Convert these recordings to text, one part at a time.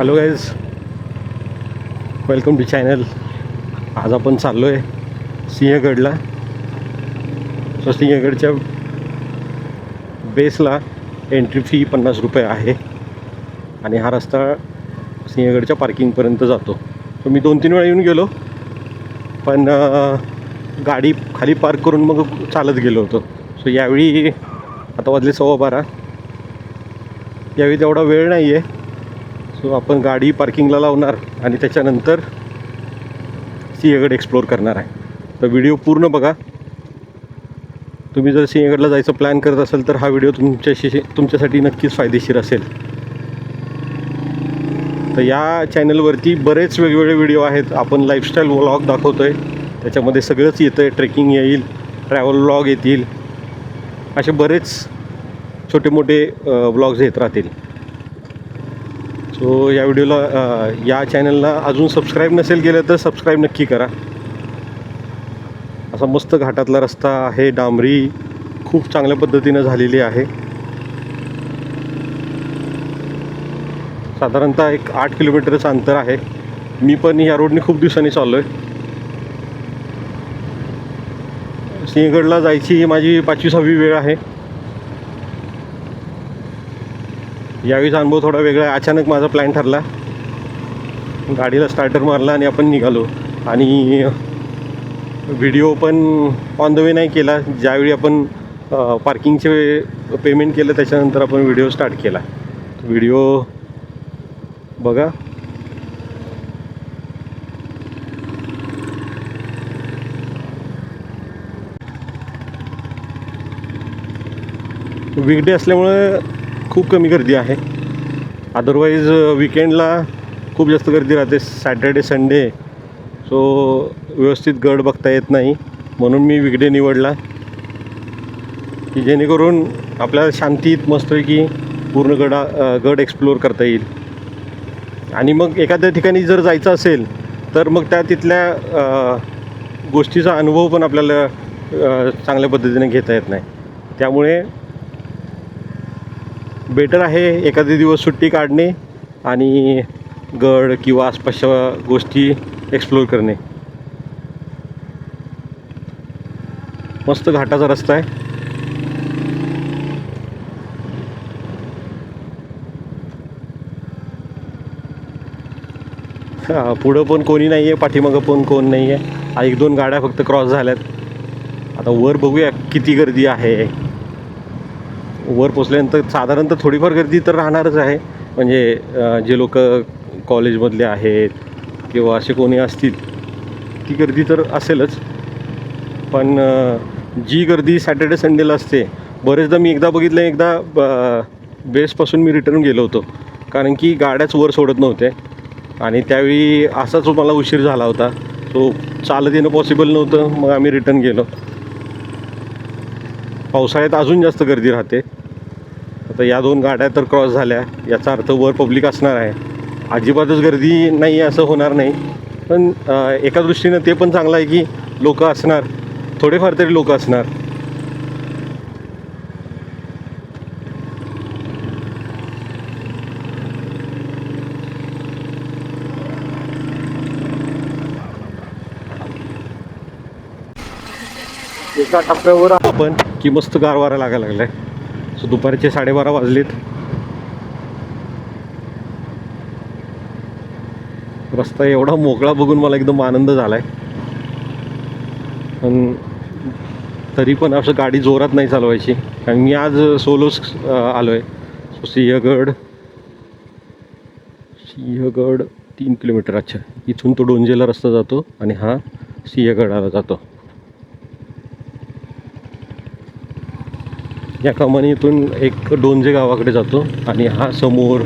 Hello guys, welcome to channel. आज आपण चाललो आहे सिंहगडला. सो सिंहगडच्या बेसला एंट्री फी 50 रुपये आहे आणि हा रस्ता सिंहगडच्या पार्किंगपर्यंत जातो. तो मी 2-3 वेळा येऊन गेलो, पण गाडी खाली पार्क करून मग चालत गेलो होतो. सो यावेळी आता वाजले 12:15. यावेळी तेवढा वेळ नाही आहे. सो आपण गाडी पार्किंगला लावणार आणि त्याच्यानंतर सिंहगड एक्सप्लोर करणार आहे. तर व्हिडिओ पूर्ण बघा. तुम्ही जर सिंहगडला जायचं प्लॅन करत असाल तर हा व्हिडिओ तुमच्यासाठी नक्कीच फायदेशीर असेल. तर या चॅनलवरती बरेच वेगवेगळे व्हिडिओ आहेत. आपण लाईफस्टाईल व्लॉग दाखवतो आहे, त्याच्यामध्ये सगळंच येतं आहे. ट्रेकिंग येईल, ट्रॅव्हल व्लॉग येतील, असे बरेच छोटे मोठे व्लॉग्स येत राहतील. सो या व्हिडिओला या चॅनलला अजून सबस्क्राईब नसेल केलं तर सबस्क्राईब नक्की करा. असा मस्त घाटातला रस्ता आहे, डांबरी खूप चांगल्या पद्धतीनं झालेली आहे. साधारणतः एक 8 किलोमीटरचं अंतर आहे. मी पण या रोडने खूप दिवसांनी चाललो आहे. सिंहगडला जायची ही माझी 5वी-6वी वेळ आहे. यावेळीचा अनुभव थोडा वेगळा आहे. अचानक माझा प्लॅन ठरला, गाडीला स्टार्टर मारला आणि आपण निघालो. आणि व्हिडिओ पण ऑन द वे नाही केला. ज्यावेळी आपण पार्किंगचे पेमेंट केलं त्याच्यानंतर आपण व्हिडिओ स्टार्ट केला. व्हिडिओ बघा. वीकडे असल्यामुळे खूप कमी गर्दी आहे. अदरवाईज विकेंडला खूप जास्त गर्दी राहते, सॅटर्डे संडे. सो व्यवस्थित गड बघता येत नाही, म्हणून मी वीकडे निवडला की जेणेकरून आपल्याला शांतीत मस्तपैकी पूर्ण गड एक्सप्लोअर करता येईल. आणि मग एखाद्या ठिकाणी जर जायचं असेल तर मग तिथल्या गोष्टीचा अनुभव पण आपल्याला चांगल्या पद्धतीने घेता येत नाही. त्यामुळे बेटर आहे एखादे दिवस सुट्टी काढणे आणि गड किंवा आसपासच्या गोष्टी एक्सप्लोर करणे. मस्त घाटाचा रस्ता आहे. पुढं पण कोणी नाही आहे, पाठीमागं पण कोण नाही आहे. 1-2 गाड्या फक्त क्रॉस झाल्यात. आता वर बघूया किती गर्दी आहे. वर पोचल्यानंतर साधारणतः थोडीफार गर्दी तर राहणारच आहे. म्हणजे जे लोक कॉलेजमधले आहेत किंवा असे कोणी असतील ती गर्दी तर असेलच. पण जी गर्दी सॅटर्डे संडेला असते, बरेचदा मी एकदा बघितलं, एकदा बेसपासून मी रिटर्न गेलो होतो, कारण की गाड्याच वर सोडत नव्हते आणि त्यावेळी असाच मला उशीर झाला होता. सो चालत येणं पॉसिबल नव्हतं, मग आम्ही रिटर्न गेलो. पावसाळ्यात अजून जास्त गर्दी राहते. आता या 2 गाड्या तर क्रॉस झाल्या, याचा अर्थ वर पब्लिक असणार आहे. अजिबातच गर्दी नाही असं होणार नाही, पण एका दृष्टीनं ते पण चांगलं आहे की लोक असणार, थोडेफार तरी लोक असणार. एका टप्प्यावर आपण की मस्त गारवारा लागायला लागलाय. सो दुपारचे 12:30 वाजलेत. रस्ता एवढा मोकळा बघून मला एकदम आनंद झाला आहे. पण तरी पण असं गाडी जोरात नाही चालवायची, कारण मी आज सोलोच आलो आहे. So Sinhagad 3 kilometre. अच्छा, इथून तो डोंजेला रस्ता जातो आणि हा सिंहगडाला जातो. या कमानीतून एक डोंजे गावाकडे जातो आणि हा समोर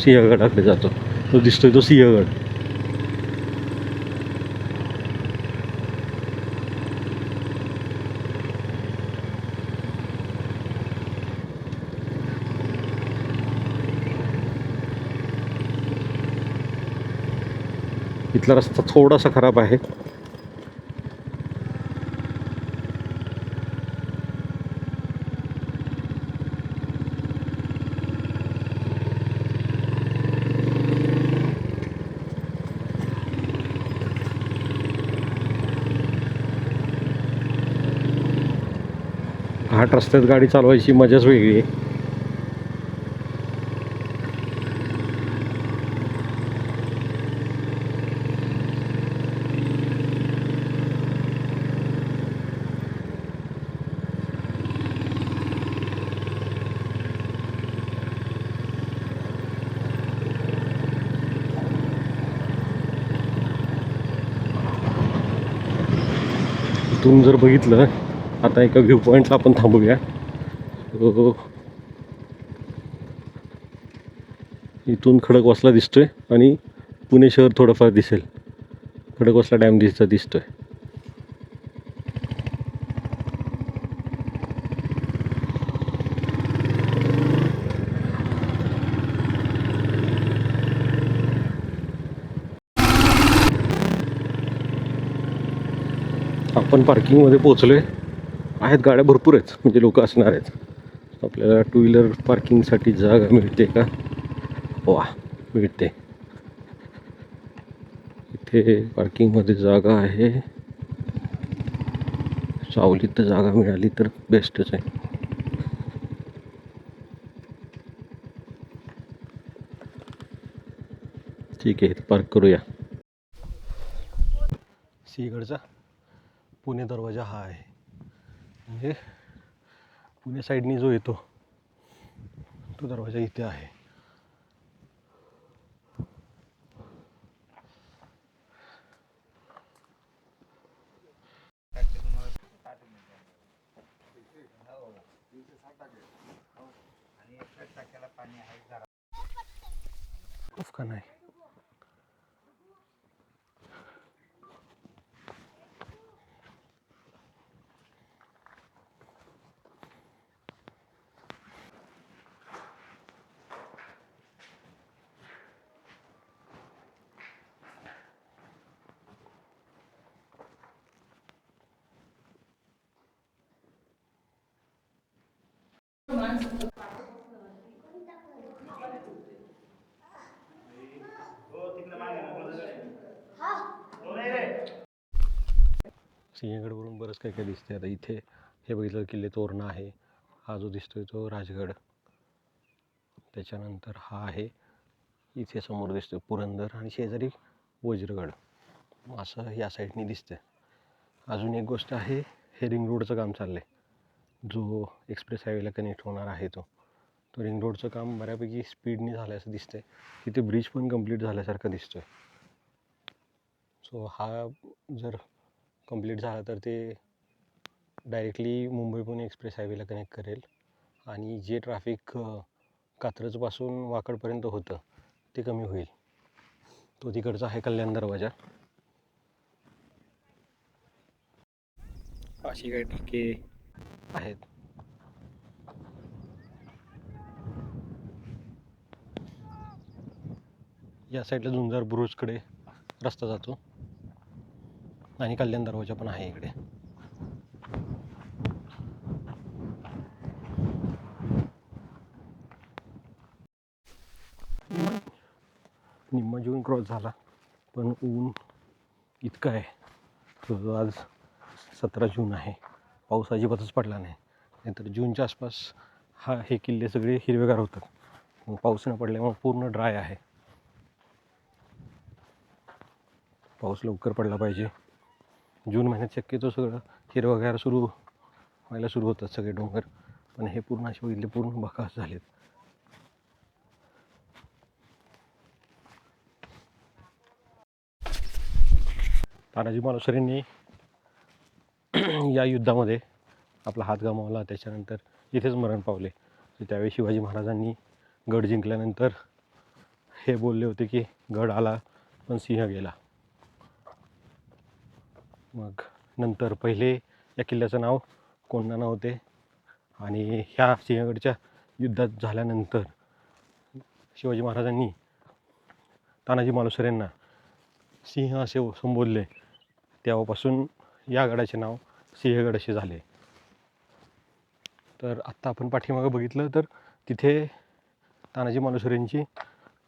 सिंहगडाकडे जातो. तो दिसतोय तो सिंहगड. इथला रस्ता थोडासा खराब आहे. घाट रस्त्यात गाडी चालवायची मजाच वेगळी आहे. इथून जर बघितलं, आता एका व्ह्यू पॉईंटला आपण थांबूया. इथून खडकवासला दिसतोय आणि पुणे शहर थोडंफार दिसेल. खडकवासला डॅम दिसतोय. आपण पार्किंगमध्ये पोहोचलोय. आहेत गाड्या भरपूर आहेत, म्हणजे लोक असणार आहेत. आपल्याला टू व्हीलर पार्किंगसाठी जागा मिळते का? वा, मिळते. इथे पार्किंगमध्ये जागा आहे. सावलीत जागा मिळाली तर बेस्टच आहे. ठीक आहे, पार्क करूया. सिंहगडचा पुणे दरवाजा हा आहे. म्हणजे पुणे साईडनी जो येतो तो दरवाजा इथे आहे. का नाही सिंहगडवरून बरंच काय काय दिसते. आता इथे हे बघितलं किल्ले तोरणा आहे. हा जो दिसतोय तो राजगड. त्याच्यानंतर हा आहे इथे समोर दिसतोय पुरंदर आणि शेजारी वज्रगड. असं या साईडनी दिसतंय. अजून एक गोष्ट आहे, हे रिंग रोडचं काम चाललं आहे. जो एक्सप्रेस हायवेला कनेक्ट होणार आहे तो रिंग रोडचं काम बऱ्यापैकी स्पीडनी झालं असं दिसतंय. तिथे ब्रिज पण कंप्लीट झाल्यासारखं दिसतोय. सो हा जर कंप्लीट झाला तर ते डायरेक्टली मुंबई पुणे एक्सप्रेस हायवेला कनेक्ट करेल आणि जे ट्रॅफिक कात्रजपासून वाकडपर्यंत होतं ते कमी होईल. तो तिकडचा आहे कल्याण दरवाजा. अशी काही टाके आहेत. या साईडला झुंजार बुरुजकडे रस्ता जातो आणि कल्याण दरवाजा पण आहे इकडे. निम्मा जून क्रॉस झाला पण ऊन इतकं आहे. तो आज 17 जून आहे. पाऊस अजिबातच पडला नाही. नाहीतर जूनच्या आसपास हे किल्ले सगळे हिरवेगार होतात. मग पाऊस न पडल्यामुळे पूर्ण ड्राय आहे. पाऊस लवकर पडला पाहिजे. जून महिन्यात शक्यतो सगळं हिरवगार व्हायला सुरू होतात सगळे डोंगर. पण हे पूर्ण असे बघितले पूर्ण बकास झालेत. तानाजी मालुसरेंनी या युद्धामध्ये आपला हात गमावला. त्याच्यानंतर इथेच मरण पावले. त्यावेळी शिवाजी महाराजांनी गड जिंकल्यानंतर हे बोलले होते की गड आला पण सिंह गेला. मग नंतर पहिले या किल्ल्याचं नाव कोंढाणा नव्हते आणि ह्या सिंहगडच्या युद्धात झाल्यानंतर शिवाजी महाराजांनी तानाजी मालुसरेंना सिंह असे संबोधले. तेव्हापासून या गडाचे नाव सिंहगड असे झाले. तर आत्ता आपण पाठीमागं बघितलं तर तिथे तानाजी मालुसरेंची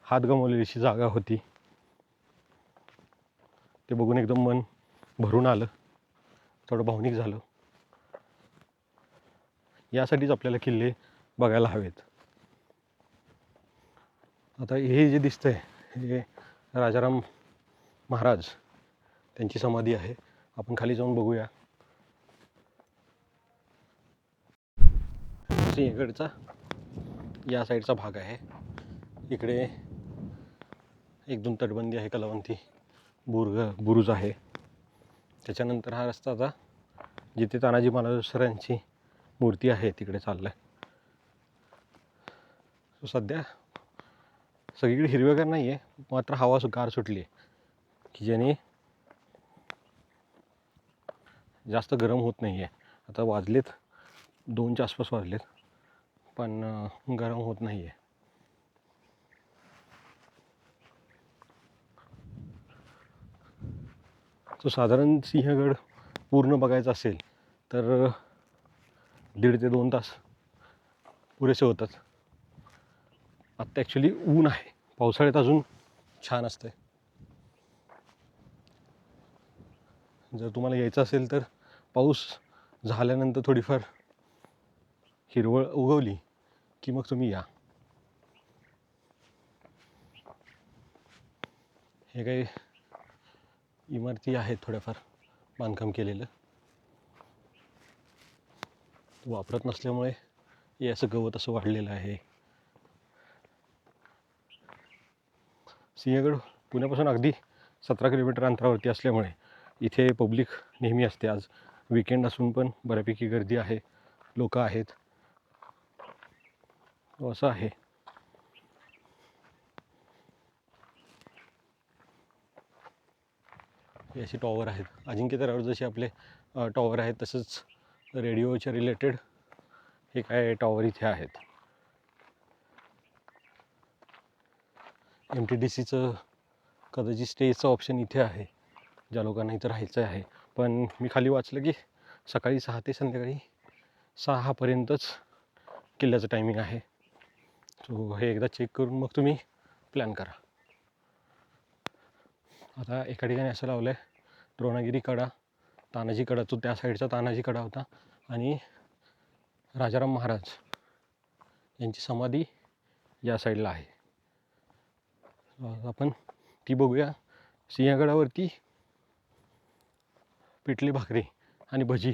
हात गमावलेलीची जागा होती. ते बघून एकदम मन भरून आलं, थोडं भावनिक झालं. यासाठीच आपल्याला किल्ले बघायला हवेत. आता हे जे दिसतंय हे राजाराम महाराज त्यांची समाधी आहे. आपण खाली जाऊन बघूया. सिंहगडचा या साईडचा भाग आहे. इकडे 1-2 तटबंदी आहे, कलावंती बुरुज आहे. त्याच्यानंतर हा रस्ता आता जिथे तानाजी मालुसरेंची मूर्ती आहे तिकडे चाललाय. सध्या सगळीकडे हिरवेगार नाही आहे, मात्र हवा गार सुटली आहे की ज्याने जास्त गरम होत नाही आहे. आता वाजलेत 2च्या आसपास वाजलेत, पण गरम होत नाही आहे. तो साधारण सिंहगड पूर्ण बघायचा असेल तर 1.5 ते 2 तास पुरेसे होतात. आत्ता ॲक्च्युली ऊन आहे, पावसाळ्यात अजून छान असते. जर तुम्हाला यायचं असेल तर पाऊस झाल्यानंतर थोडीफार हिरवळ उगवली की मग तुम्ही या. हे काही इमारती आहेत थोड्याफार बांधकाम केलेलं, वापरत नसल्यामुळे हे असं गवत असं वाढलेलं आहे. सिंहगड पुण्यापासून अगदी 17 किलोमीटर अंतरावरती असल्यामुळे इथे पब्लिक नेहमी असते. आज विकेंड असून पण बऱ्यापैकी गर्दी आहे, लोक आहेत, असं आहे. हे असे टॉवर आहेत. अजिंक्यताऱ्यावर जसे आपले टॉवर आहेत तसंच रेडिओच्या रिलेटेड हे काय टॉवर इथे आहेत. MTDCचं कदाचित स्टेजचं ऑप्शन इथे आहे ज्या लोकांना इथं राहायचं आहे. पण मी खाली वाचलं की सकाळी 6 ते संध्याकाळी 6 पर्यंतच किल्ल्याचं टायमिंग आहे. सो हे एकदा चेक करून मग तुम्ही प्लॅन करा. आता एका ठिकाणी असं लावलं आहे द्रोणागिरी कडा, तानाजी कडा, तो त्या साईडचा तानाजी कडा होता आणि राजाराम महाराज यांची समाधी या साईडला आहे. आपण ती बघूया. सिंहगडावरती पिठली भाकरी आणि भजी,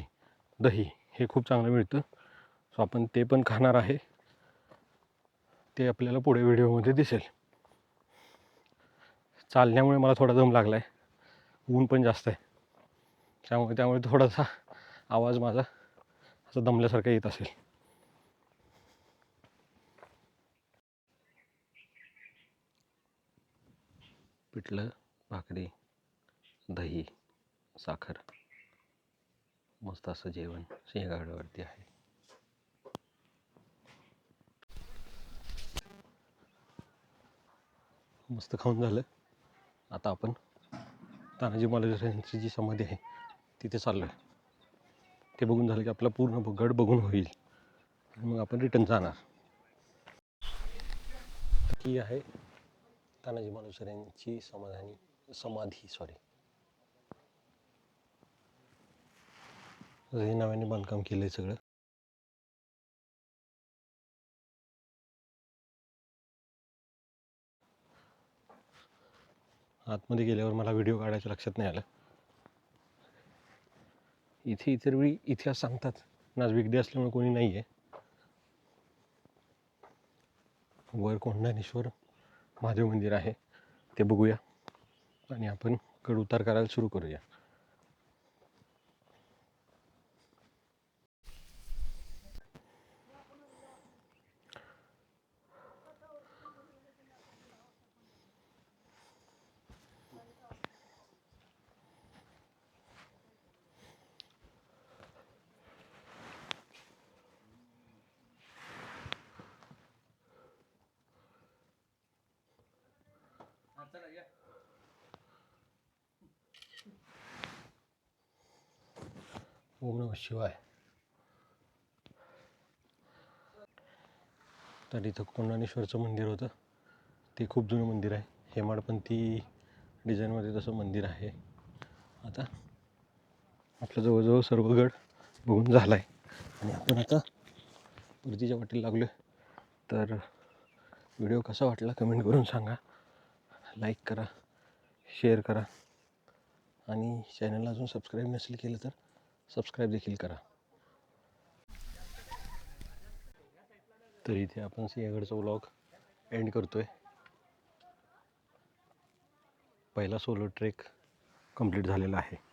दही हे खूप चांगलं मिळतं. सो आपण ते पण खाणार आहे. ते आपल्याला पुढे व्हिडिओमध्ये दिसेल. चालण्यामुळे मला थोडा दम लागला आहे, ऊन पण जास्त आहे, त्यामुळे थोडासा आवाज माझा असं दमल्यासारखा येत असेल. पिठलं भाकरी, दही, साखर, मस्त असं जेवण सिंहगडावरती आहे. मस्त खाऊन झालं. आता आपण तानाजी मालुसरेंची जी समाधी आहे तिथे चाललो आहे. ते बघून झालं की आपला पूर्ण गड बघून होईल आणि मग आपण रिटर्न जाणार. ही आहे तानाजी मालुसरेंची समाधी हे नव्याने बांधकाम केलं आहे सगळं. आतमध्ये गेल्यावर मला व्हिडिओ काढायचं लक्षात नाही आलं. इथे इतर वेळी इतिहास सांगतात, आज विगडे असल्यामुळे कोणी नाही आहे. वर कोंढाणेश्वर महादेव मंदिर आहे, ते बघूया आणि आपण गड उतार करायला सुरू करूया. ओम नमः शिवाय. तर इथं कोंढाणेश्वरचं मंदिर होतं, ते खूप जुनं मंदिर आहे. हेमाडपंथी डिझाईनमध्ये तसं मंदिर आहे. आता आपलं जवळजवळ सर्व गड बघून झाला आहे आणि आपण आता परतीच्या वाटेला लागलो आहे. तर व्हिडिओ कसा वाटला कमेंट करून सांगा. लाईक करा, शेअर करा आणि चॅनलला अजून सबस्क्राईब नसेल केलं तर सबस्क्राईब देखील करा. तर इथे आपण सिंहगडचा व्लॉग एंड करतो आहे. पहिला सोलो ट्रेक कंप्लीट झालेला आहे.